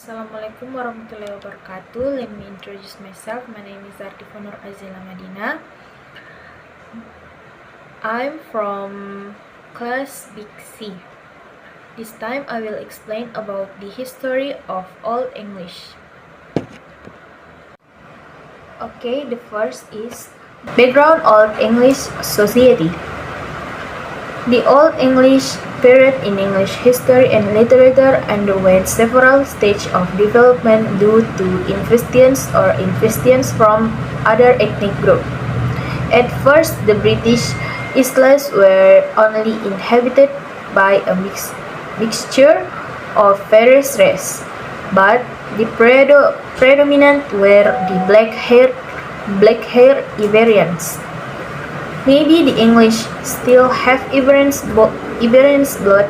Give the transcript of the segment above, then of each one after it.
Assalamualaikum warahmatullahi wabarakatuh. Let me introduce myself. My name is Ardiva Nur Azila. I'm from class Big C. This time I will explain about the history of Old English. Okay, the first is background Old English society. The Old English period in English history and literature underwent several stages of development due to invasions from other ethnic groups. At first, the British Isles were only inhabited by a mixture of various races, but the predominant were the black-haired Iberians. Maybe the English still have Iberians, but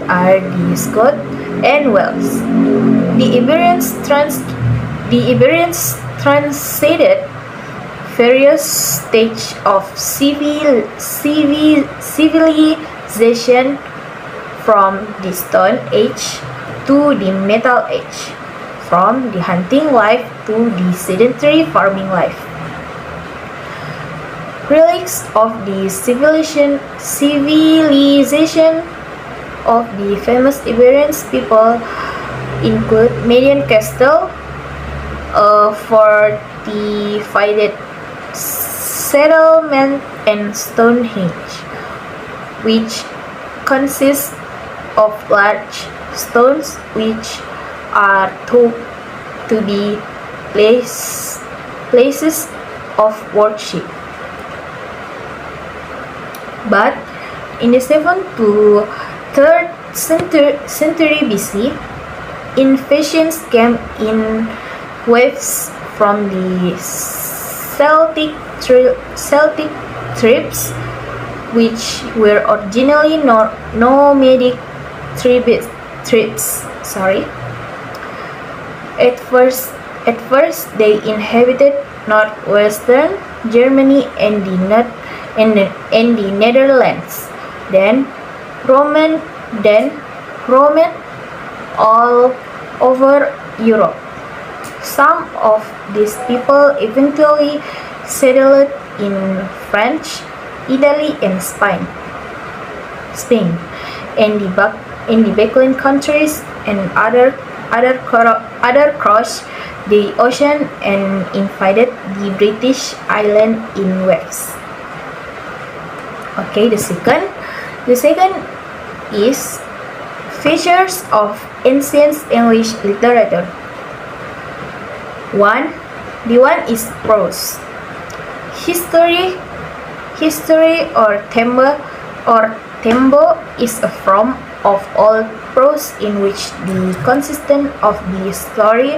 are the Scots and Wales. The Iberians translated various stages of civilization from the Stone Age to the Metal Age, from the hunting life to the sedentary farming life. Relics of the civilization of the famous Iberian people include Median Castle, a fortified settlement, and Stonehenge, which consists of large stones which are thought to be places of worship. But in the 7th to 3rd century BC, invasions came in waves from the Celtic tribes, which were originally nomadic tribes. At first, they inhabited northwestern Germany and the Netherlands, then Roman all over Europe. Some of these people eventually settled in France, Italy, and Spain, and the Balkan countries, and other crossed the ocean and invaded the British island in waves. Okay, the second is features of ancient English literature. The one is prose. History or tembo is a form of old prose in which the content of the story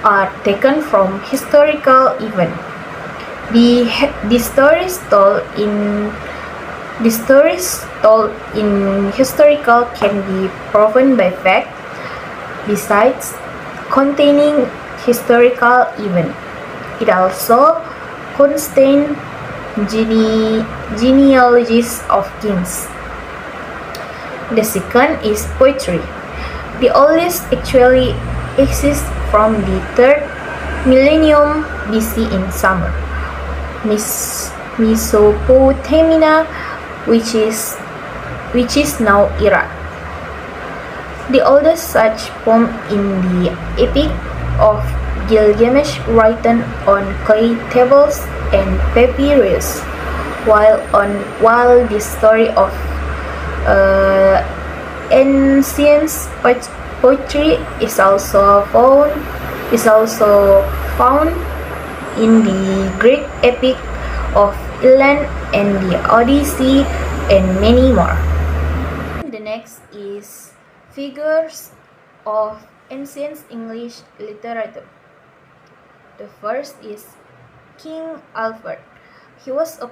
are taken from historical events. The stories told in historical can be proven by fact, besides containing historical event. It also contains genealogies of kings. The second is poetry. The oldest actually exists from the 3rd millennium BC in Sumer, Mesopotamia, which is now Iraq. The oldest such poem in the Epic of Gilgamesh, written on clay tablets and papyrus, while the story of ancient poetry is also found in the Greek Epic of Iliad and the Odyssey, and many more. The next is figures of ancient English literature. The first is King Alfred. He was a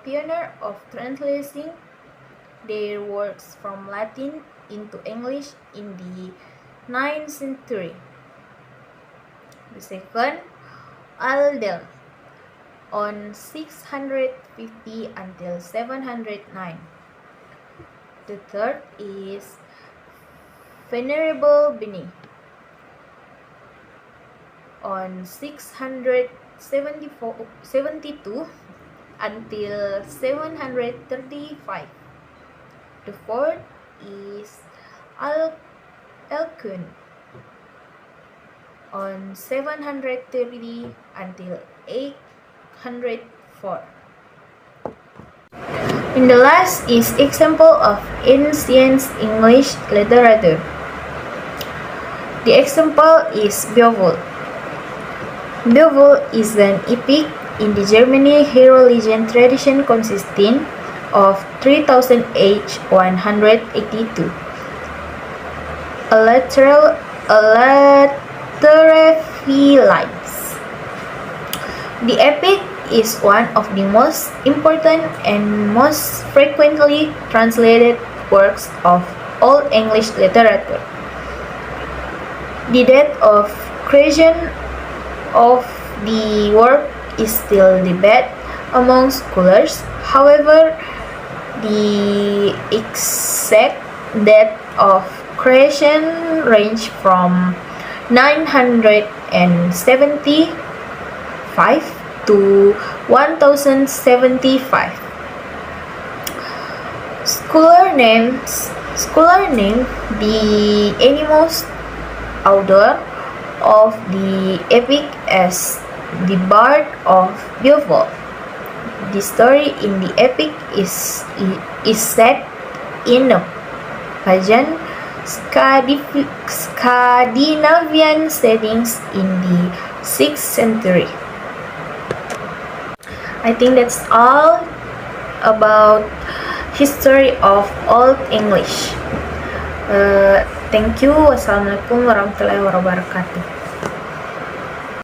pioneer of translating their works from Latin into English in the 9th century. The second, Aldel, on 650 until 709. The third is Venerable Beni, on 672 until 735. The fourth is Alcuin on 730 until 804. And the last is example of ancient English literature. The example is Beowulf. Beowulf is an epic in the Germany hero legend tradition consisting of 3,182 lines. The epic is one of the most important and most frequently translated works of Old English literature. The date of creation of the work is still debated among scholars. However, the exact date of creation range from 975 to 1075. Scholar named the animals author of the epic as the Bard of Beowulf. The story in the epic is set in a pagan Scandinavian settings in the 6th century. I think that's all about history of Old English. Thank you. Wassalamualaikum warahmatullahi wabarakatuh.